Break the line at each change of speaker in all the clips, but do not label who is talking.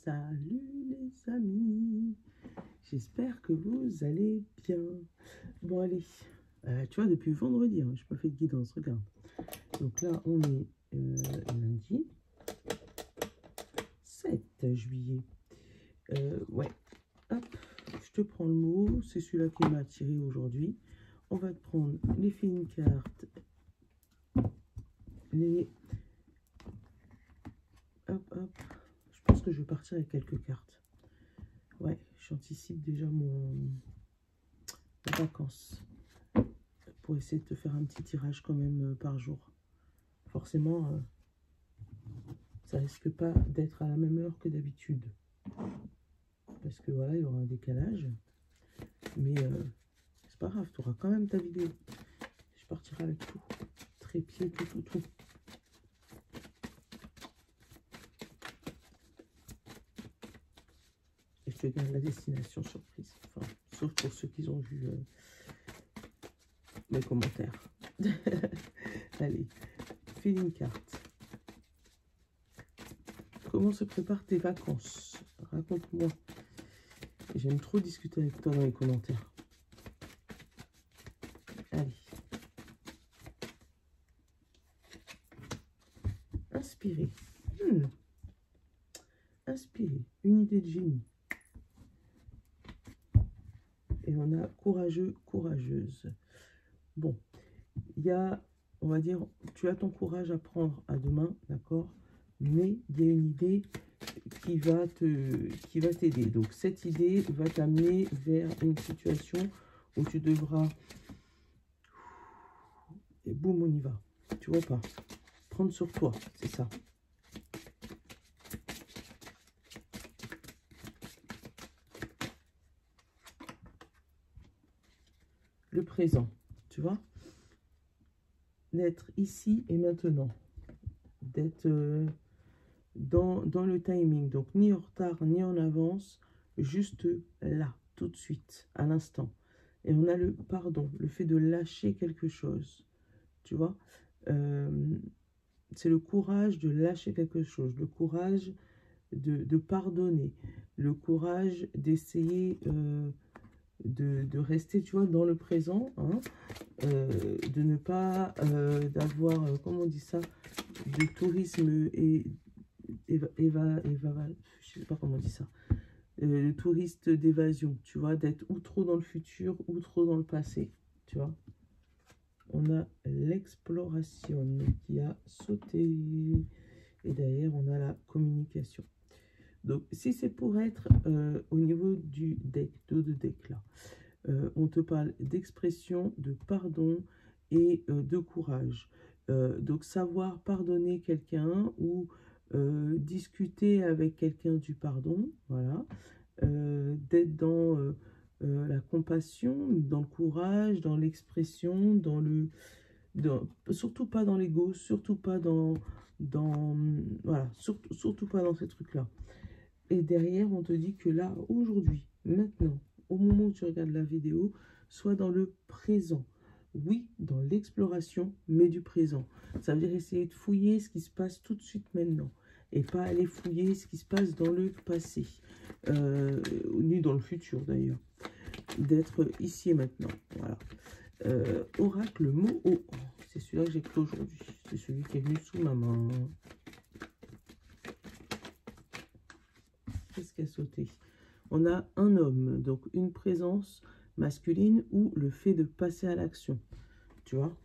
Salut les amis, j'espère que vous allez bien. Bon allez, tu vois depuis vendredi, hein, je n'ai pas fait de guidance, regarde. Donc là on est lundi 7 juillet. Ouais, hop, je te prends le mot, c'est celui-là qui m'a attiré aujourd'hui. On va te prendre les fines cartes, les... Hop, hop, je pense que je vais partir avec quelques cartes. Ouais, j'anticipe déjà mes vacances pour essayer de te faire un petit tirage quand même par jour. Forcément, ça risque pas d'être à la même heure que d'habitude. Parce que voilà, il y aura un décalage. Mais c'est pas grave, tu auras quand même ta vidéo. Je partirai avec tout. Trépied, tout. Et je te garde la destination surprise. Enfin, sauf pour ceux qui ont vu mes commentaires. Allez, feeling carte. Comment se préparent tes vacances? Raconte-moi. J'aime trop discuter avec toi dans les commentaires. Allez. Inspirer. Inspirer. Une idée de génie. Et on a courageux, courageuse. Bon. Il y a, on va dire, tu as ton courage à prendre à deux mains, d'accord? Mais il y a une idée qui va t'aider. Donc, cette idée va t'amener vers une situation où tu devras... Et boum, on y va. Tu vois pas? Prendre sur toi, c'est ça. Le présent, tu vois? D'être ici et maintenant. D'être dans le timing. Donc, ni en retard, ni en avance. Juste là, tout de suite, à l'instant. Et on a le pardon, le fait de lâcher quelque chose. Tu vois? C'est le courage de lâcher quelque chose. Le courage de pardonner. Le courage d'essayer de rester, tu vois, dans le présent. Hein, de ne pas d'avoir, comment on dit ça, du tourisme je sais pas comment on dit ça, le touriste d'évasion, tu vois, d'être ou trop dans le futur ou trop dans le passé, tu vois. On a l'exploration qui a sauté et derrière on a la communication. Donc si c'est pour être au niveau du deck, de deck là, on te parle d'expression, de pardon et de courage. Donc, savoir pardonner quelqu'un ou discuter avec quelqu'un du pardon, voilà. D'être dans la compassion, dans le courage, dans l'expression, dans le... surtout pas dans l'ego, surtout pas voilà, surtout pas dans ces trucs-là. Et derrière, on te dit que là, aujourd'hui, maintenant, au moment où tu regardes la vidéo, sois dans le présent. Oui, dans l'exploration, mais du présent. Ça veut dire essayer de fouiller ce qui se passe tout de suite maintenant. Et pas aller fouiller ce qui se passe dans le passé. Ni dans le futur d'ailleurs. D'être ici et maintenant. Voilà. Oracle mot O. C'est celui-là que j'ai pris aujourd'hui. C'est celui qui est venu sous ma main. Qu'est-ce qui a sauté? On a un homme, donc une présence masculine ou le fait de passer à l'action. Tu vois?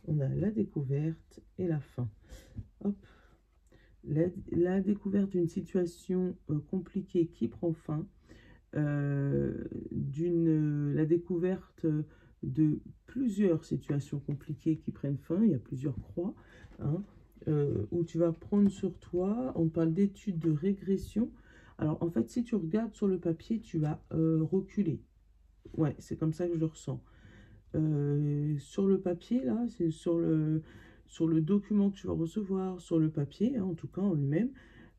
On a la découverte et la fin. Hop. La découverte d'une situation compliquée qui prend fin. La découverte de plusieurs situations compliquées qui prennent fin. Il y a plusieurs croix. Hein, où tu vas prendre sur toi. On parle d'études de régression. Alors, en fait, si tu regardes sur le papier, tu vas reculer. Ouais, c'est comme ça que je le ressens. Sur le papier, là, c'est sur le document que tu vas recevoir, sur le papier, hein, en tout cas en lui-même,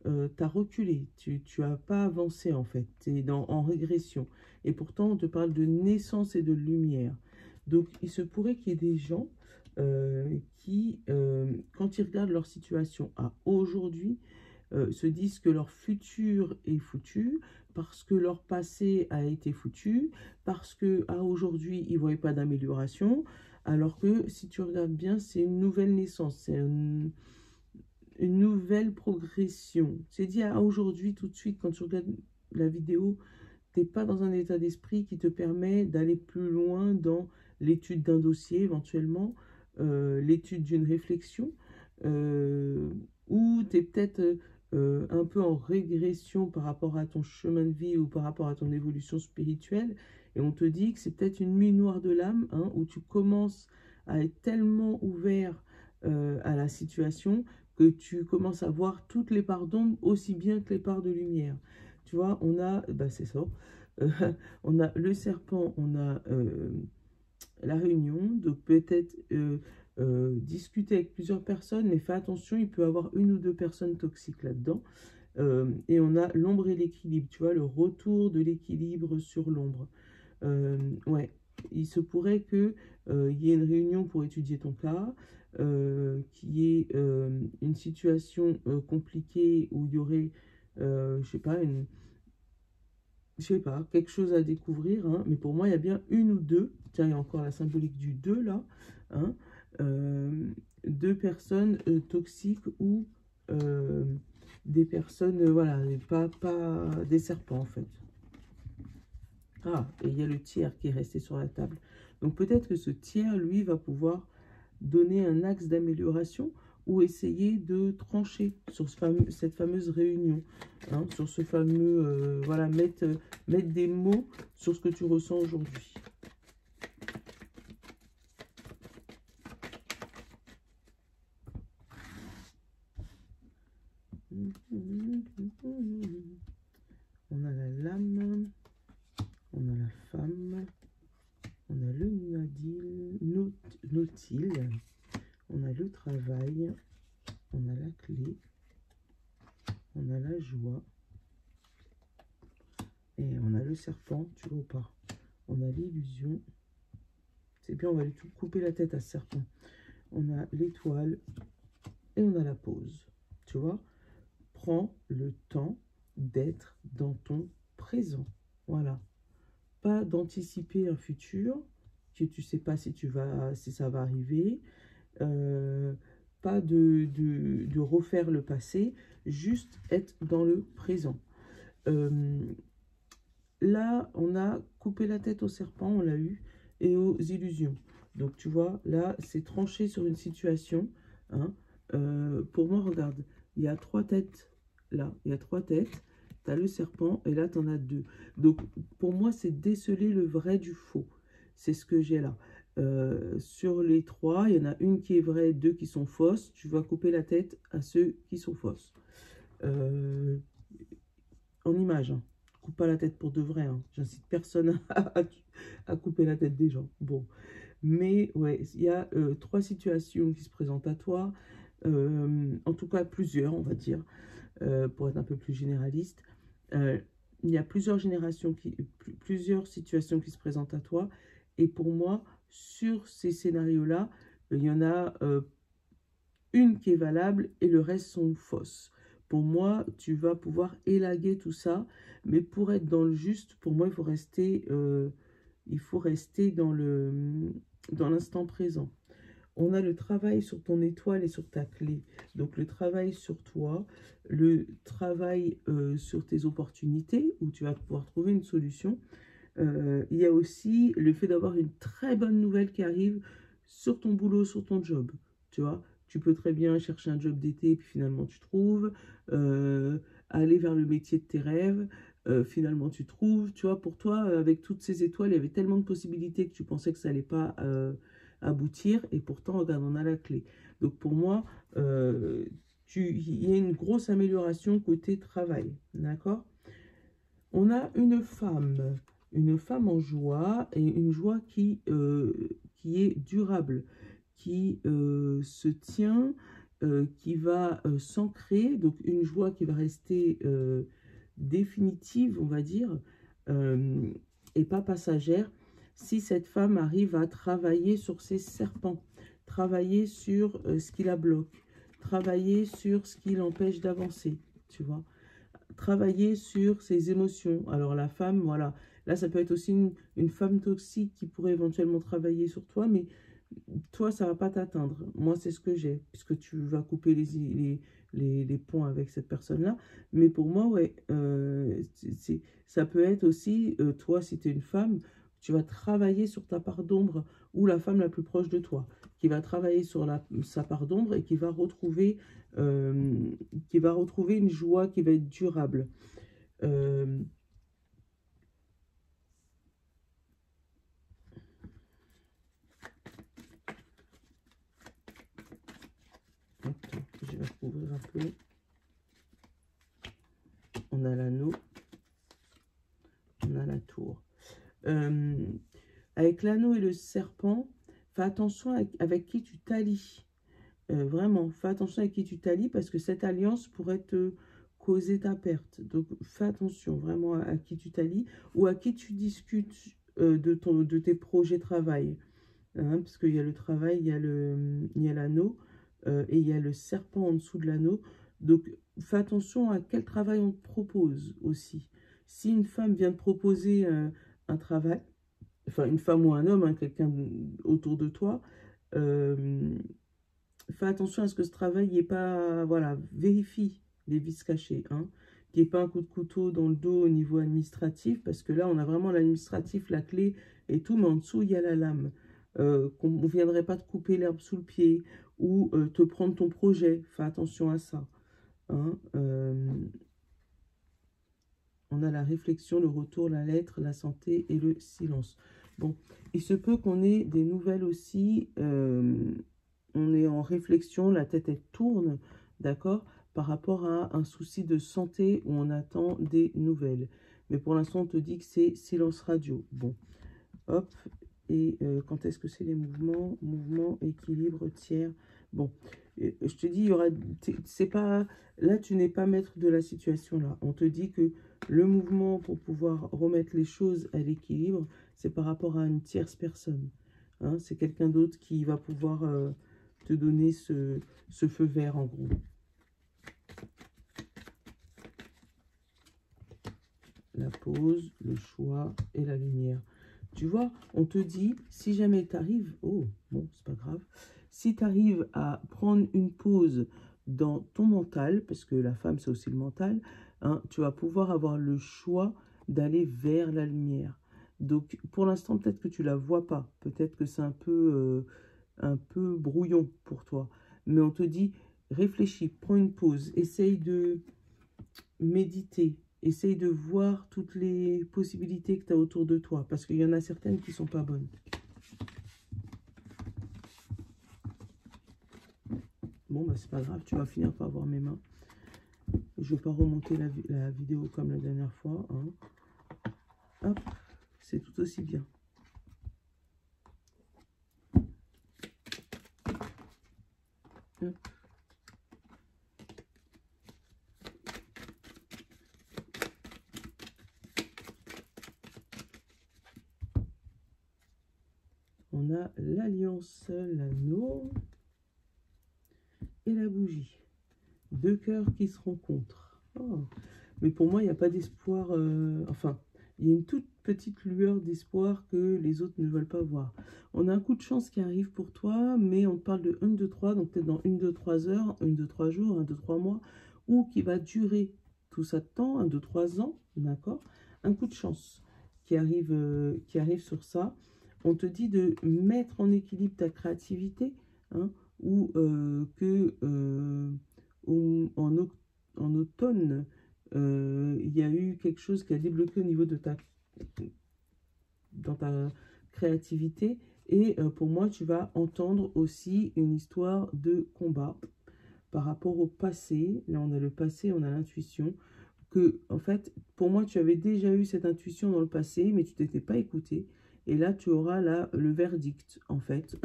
tu as reculé, tu n'as pas avancé en fait, tu es en régression. Et pourtant, on te parle de naissance et de lumière. Donc, il se pourrait qu'il y ait des gens qui, quand ils regardent leur situation à aujourd'hui, se disent que leur futur est foutu, parce que leur passé a été foutu, parce que à aujourd'hui, ils ne voient pas d'amélioration, alors que si tu regardes bien, c'est une nouvelle naissance, c'est une nouvelle progression. C'est dit à aujourd'hui, tout de suite, quand tu regardes la vidéo, tu n'es pas dans un état d'esprit qui te permet d'aller plus loin dans l'étude d'un dossier, éventuellement, l'étude d'une réflexion, ou tu es peut-être un peu en régression par rapport à ton chemin de vie ou par rapport à ton évolution spirituelle, et on te dit que c'est peut-être une nuit noire de l'âme, hein, où tu commences à être tellement ouvert à la situation que tu commences à voir toutes les parts d'ombre aussi bien que les parts de lumière. Tu vois, on a, bah c'est ça, euh, on a le serpent, on a la réunion, donc peut-être discuter avec plusieurs personnes, mais fais attention, il peut y avoir une ou deux personnes toxiques là-dedans. Et on a l'ombre et l'équilibre, tu vois, le retour de l'équilibre sur l'ombre. Ouais, il se pourrait que il y ait une réunion pour étudier ton cas, qu'il y ait une situation compliquée où il y aurait, je sais pas, je sais pas, quelque chose à découvrir, hein, mais pour moi, il y a bien une ou deux, tiens, il y a encore la symbolique du 2 là, hein, deux personnes toxiques ou euh, des personnes, voilà, pas des serpents en fait. Ah, et il y a le tiers qui est resté sur la table. Donc peut-être que ce tiers, lui, va pouvoir donner un axe d'amélioration ou essayer de trancher sur cette fameuse réunion, hein, sur ce fameux, voilà, mettre des mots sur ce que tu ressens aujourd'hui. On a la lame, on a la femme, on a le nautile, on a le travail, on a la clé, on a la joie, et on a le serpent, tu vois pas. On a l'illusion. C'est bien, on va lui tout couper la tête à ce serpent. On a l'étoile et on a la pause. Tu vois, prends le temps d'être dans ton présent. Voilà. Pas d'anticiper un futur que tu sais pas si ça va arriver. Pas de refaire le passé. Juste être dans le présent. Là, on a coupé la tête au serpent, on l'a eu, et aux illusions. Donc, tu vois, là, c'est tranché sur une situation. Hein. Pour moi, regarde, il y a 3 têtes. Là, il y a 3 têtes. Tu as le serpent, et là, tu en as 2. Donc, pour moi, c'est déceler le vrai du faux. C'est ce que j'ai là. Sur les 3, il y en a une qui est vraie, 2 qui sont fausses. Tu vas couper la tête à ceux qui sont fausses. En image, hein. Coupe pas la tête pour de vrai, hein. J'incite personne à couper la tête des gens. Bon, mais ouais, il y a 3 situations qui se présentent à toi, en tout cas plusieurs, on va dire, pour être un peu plus généraliste. Il y a plusieurs situations qui se présentent à toi, et pour moi, sur ces scénarios-là, il y en a une qui est valable et le reste sont fausses. Pour moi, tu vas pouvoir élaguer tout ça, mais pour être dans le juste, pour moi, il faut rester dans l'instant présent. On a le travail sur ton étoile et sur ta clé. Donc le travail sur toi, le travail sur tes opportunités, où tu vas pouvoir trouver une solution. Il y a aussi le fait d'avoir une très bonne nouvelle qui arrive sur ton boulot, sur ton job. Tu vois, tu peux très bien chercher un job d'été, puis finalement tu trouves, aller vers le métier de tes rêves, finalement tu trouves. Tu vois, pour toi, avec toutes ces étoiles, il y avait tellement de possibilités que tu pensais que ça n'allait pas aboutir, et pourtant, regarde, on a la clé. Donc pour moi, il y a une grosse amélioration côté travail, d'accord? On a une femme en joie, et une joie qui est durable, qui se tient, qui va s'ancrer, donc une joie qui va rester définitive, on va dire, et pas passagère. si cette femme arrive à travailler sur ses serpents, travailler sur ce qui la bloque, travailler sur ce qui l'empêche d'avancer, tu vois, travailler sur ses émotions. Alors la femme, voilà, là ça peut être aussi une femme toxique qui pourrait éventuellement travailler sur toi, mais toi ça va pas t'atteindre. Moi c'est ce que j'ai, puisque tu vas couper les ponts avec cette personne-là. Mais pour moi, ouais, ça peut être aussi, toi si tu es une femme, tu vas travailler sur ta part d'ombre, ou la femme la plus proche de toi, qui va travailler sur sa part d'ombre et qui va retrouver une joie qui va être durable. Euh, attends, je vais recouvrir un peu. On a l'anneau, on a la tour. Avec l'anneau et le serpent, fais attention avec qui tu t'allies. Vraiment, fais attention avec qui tu t'allies, parce que cette alliance pourrait te causer ta perte. Donc, fais attention vraiment à qui tu t'allies, ou à qui tu discutes de tes projets travail. Hein, parce qu'il y a le travail, il y a l'anneau, et il y a le serpent en dessous de l'anneau. Donc, fais attention à quel travail on te propose aussi. Si une femme vient te proposer un travail, enfin une femme ou un homme, hein, quelqu'un autour de toi, euh, fais attention à ce que ce travail n'est pas, voilà, vérifie les vices cachés, hein, qu'il n'y ait pas un coup de couteau dans le dos au niveau administratif, parce que là, on a vraiment l'administratif, la clé et tout, mais en dessous, il y a la lame. Qu'on ne viendrait pas te couper l'herbe sous le pied ou te prendre ton projet. Fais attention à ça. Hein. On a la réflexion, le retour, la lettre, la santé et le silence. Bon, il se peut qu'on ait des nouvelles aussi. On est en réflexion, la tête elle tourne, d'accord, par rapport à un souci de santé où on attend des nouvelles. Mais pour l'instant, on te dit que c'est silence radio. Bon, hop, et quand est-ce que c'est les mouvements? Mouvement, équilibre, tiers. Bon, je te dis, il y aura, c'est pas, là, tu n'es pas maître de la situation, là. On te dit que le mouvement pour pouvoir remettre les choses à l'équilibre, c'est par rapport à une tierce personne. Hein, c'est quelqu'un d'autre qui va pouvoir te donner ce feu vert, en gros. La pause, le choix et la lumière. Tu vois, on te dit, si jamais tu arrives, oh, bon, c'est pas grave, si tu arrives à prendre une pause dans ton mental, parce que la femme, c'est aussi le mental, hein, tu vas pouvoir avoir le choix d'aller vers la lumière. Donc, pour l'instant, peut-être que tu la vois pas, peut-être que c'est un peu brouillon pour toi, mais on te dit, réfléchis, prends une pause, essaye de méditer, essaye de voir toutes les possibilités que tu as autour de toi, parce qu'il y en a certaines qui ne sont pas bonnes. Bon, bah c'est pas grave, tu vas finir par voir mes mains. Je ne vais pas remonter la vidéo comme la dernière fois. Hein. Hop, c'est tout aussi bien. Hop. On a l'alliance, l'anneau et la bougie. Deux cœurs qui se rencontrent. Oh. Mais pour moi, il n'y a pas d'espoir. Enfin, il y a une toute petite lueur d'espoir que les autres ne veulent pas voir. On a un coup de chance qui arrive pour toi, mais on parle de 1, 2, 3, donc peut-être dans 1, 2, 3 heures, 1, 2, 3 jours, 1, 2, 3 mois, ou qui va durer tout ça de temps, 1, 2, 3 ans, d'accord? Un coup de chance qui arrive sur ça. On te dit de mettre en équilibre ta créativité, hein, ou en automne, il y a eu quelque chose qui a débloqué au niveau de dans ta créativité. Et pour moi, tu vas entendre aussi une histoire de combat par rapport au passé. Là, on a le passé, on a l'intuition. Que, en fait, pour moi, tu avais déjà eu cette intuition dans le passé, mais tu t'étais pas écouté. Et là, tu auras le verdict, en fait.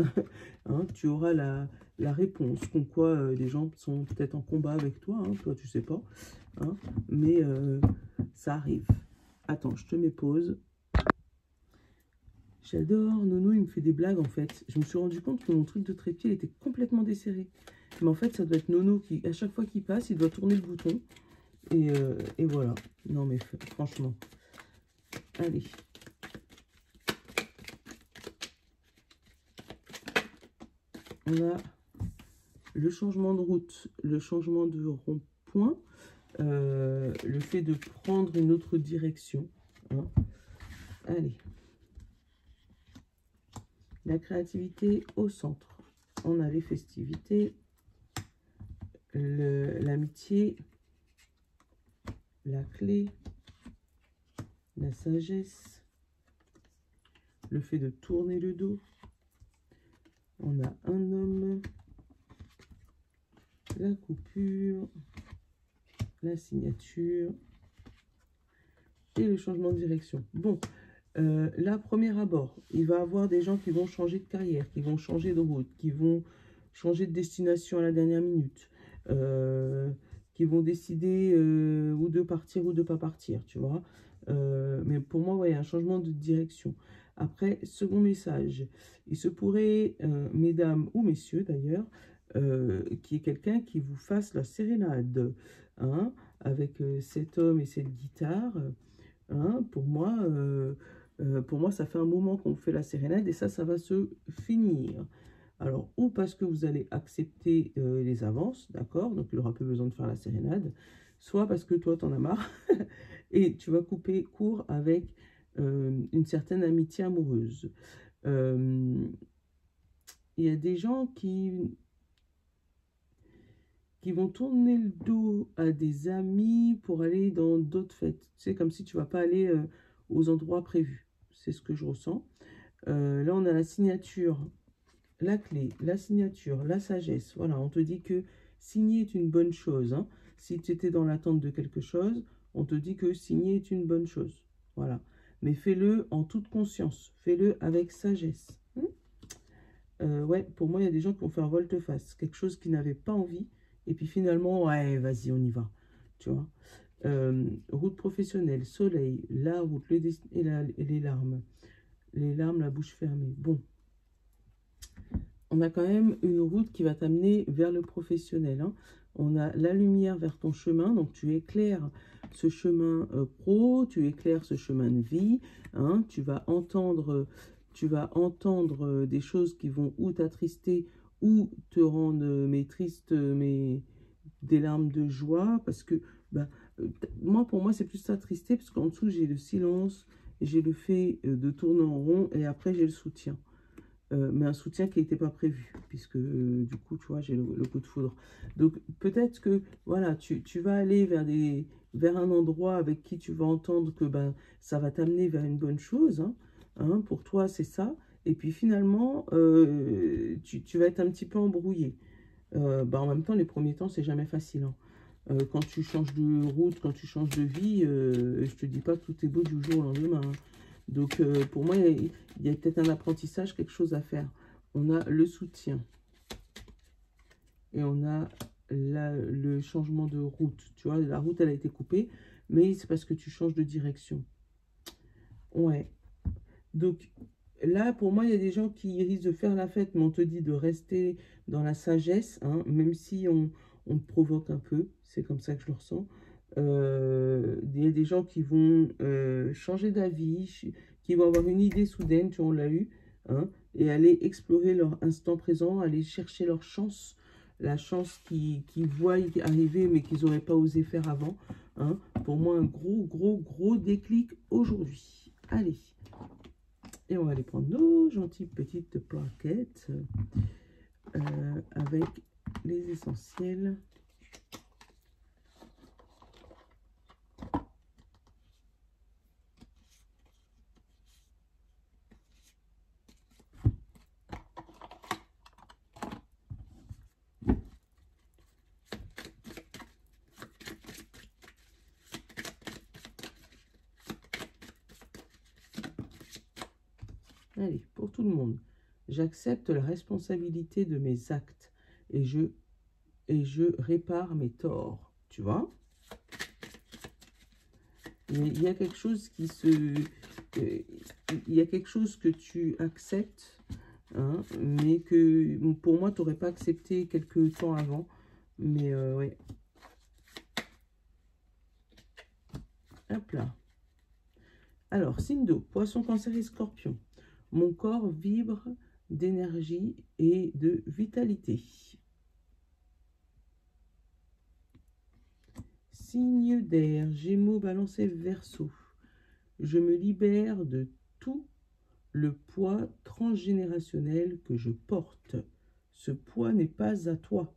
Hein, tu auras la réponse. Comme quoi, les gens sont peut-être en combat avec toi. Hein, toi, tu sais pas. Hein, mais ça arrive. Attends, je te mets pause. J'adore. Nono, il me fait des blagues, en fait. Je me suis rendu compte que mon truc de trépied était complètement desserré. Mais en fait, ça doit être Nono qui, à chaque fois qu'il passe, il doit tourner le bouton. Et voilà. Non, mais franchement. Allez. On a le changement de route, le changement de rond-point, le fait de prendre une autre direction. Hein. Allez. La créativité au centre. On a les festivités, l'amitié, la clé, la sagesse, le fait de tourner le dos. On a un homme, la coupure, la signature et le changement de direction. Bon, là, premier abord, il va y avoir des gens qui vont changer de carrière, qui vont changer de route, qui vont changer de destination à la dernière minute, qui vont décider ou de partir ou de ne pas partir, tu vois. Mais pour moi, ouais, il y a un changement de direction. Après, second message, il se pourrait, mesdames ou messieurs d'ailleurs, qu'il y ait quelqu'un qui vous fasse la sérénade, hein, avec cet homme et cette guitare. Hein, pour moi, ça fait un moment qu'on fait la sérénade et ça va se finir. Alors, ou parce que vous allez accepter les avances, d'accord, donc il n'aura plus besoin de faire la sérénade, soit parce que toi, t'en as marre et tu vas couper court avec une certaine amitié amoureuse. Il y a des gens qui vont tourner le dos à des amis pour aller dans d'autres fêtes. C'est comme si tu ne vas pas aller aux endroits prévus. C'est ce que je ressens. Là, on a la signature, la clé, la signature, la sagesse. Voilà, on te dit que signer est une bonne chose. Hein. Si tu étais dans l'attente de quelque chose, on te dit que signer est une bonne chose. Voilà. Mais fais-le en toute conscience. Fais-le avec sagesse. Ouais, pour moi, il y a des gens qui vont faire volte-face. Quelque chose qu'ils n'avaient pas envie. Et puis finalement, ouais, vas-y, on y va. Tu vois. Route professionnelle, soleil, la route, le destin et les larmes. Les larmes, la bouche fermée. Bon. On a quand même une route qui va t'amener vers le professionnel. Hein. On a la lumière vers ton chemin. Donc, tu éclaires ce chemin pro, tu éclaires ce chemin de vie. Hein. Tu vas entendre des choses qui vont ou t'attrister ou te rendre triste, mais des larmes de joie. Parce que, pour moi, c'est plus ça, tristesse, parce qu'en dessous, j'ai le silence, j'ai le fait de tourner en rond, et après, j'ai le soutien. Mais un soutien qui n'était pas prévu, puisque du coup, tu vois, j'ai le coup de foudre. Donc, peut-être que, voilà, tu vas aller vers un endroit avec qui tu vas entendre que ça va t'amener vers une bonne chose. Hein, pour toi, c'est ça. Et puis, finalement, tu vas être un petit peu embrouillé. En même temps, les premiers temps, c'est jamais facile. Hein. Quand tu changes de route, quand tu changes de vie, je te dis pas que tout est beau du jour au lendemain. Hein. Donc, pour moi, il y a peut-être un apprentissage, quelque chose à faire. On a le soutien. Et on a le changement de route. Tu vois, la route, elle a été coupée, mais c'est parce que tu changes de direction. Ouais. Donc, là, pour moi, il y a des gens qui risquent de faire la fête, mais on te dit de rester dans la sagesse, hein, même si on te provoque un peu. C'est comme ça que je le ressens. Il y a des gens qui vont changer d'avis, qui vont avoir une idée soudaine, tu vois, on l'a eu, hein, et aller explorer leur instant présent, aller chercher leur chance, la chance qu'ils voient arriver, mais qu'ils n'auraient pas osé faire avant. Hein. Pour moi, un gros déclic aujourd'hui. Allez, et on va aller prendre nos gentilles petites plaquettes avec les essentiels. Allez, pour tout le monde, j'accepte la responsabilité de mes actes et je répare mes torts, tu vois. Il y a quelque chose il y a quelque chose que tu acceptes, hein, mais que pour moi, tu n'aurais pas accepté quelques temps avant. Mais ouais. Hop là. Alors, signe d'eau, poisson, cancer et scorpion. Mon corps vibre d'énergie et de vitalité. Signe d'air, Gémeaux, Balance et Verseau. Je me libère de tout le poids transgénérationnel que je porte. Ce poids n'est pas à toi.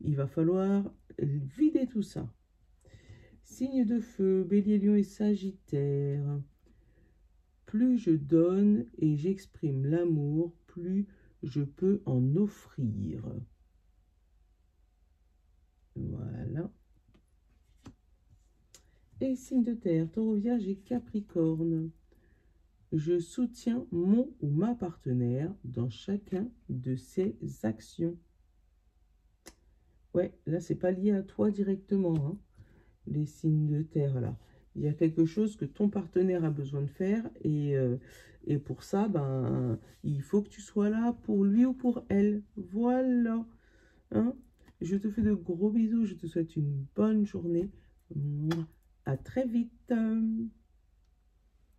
Il va falloir vider tout ça. Signe de feu, Bélier, Lion et Sagittaire. Plus je donne et j'exprime l'amour, plus je peux en offrir. Voilà. Et signe de terre, Taureau, Vierge et Capricorne. Je soutiens mon ou ma partenaire dans chacun de ses actions. Ouais, là, c'est pas lié à toi directement, hein, les signes de terre, là. Il y a quelque chose que ton partenaire a besoin de faire et pour ça, ben, il faut que tu sois là pour lui ou pour elle. Voilà. Hein? Je te fais de gros bisous. Je te souhaite une bonne journée. À très vite.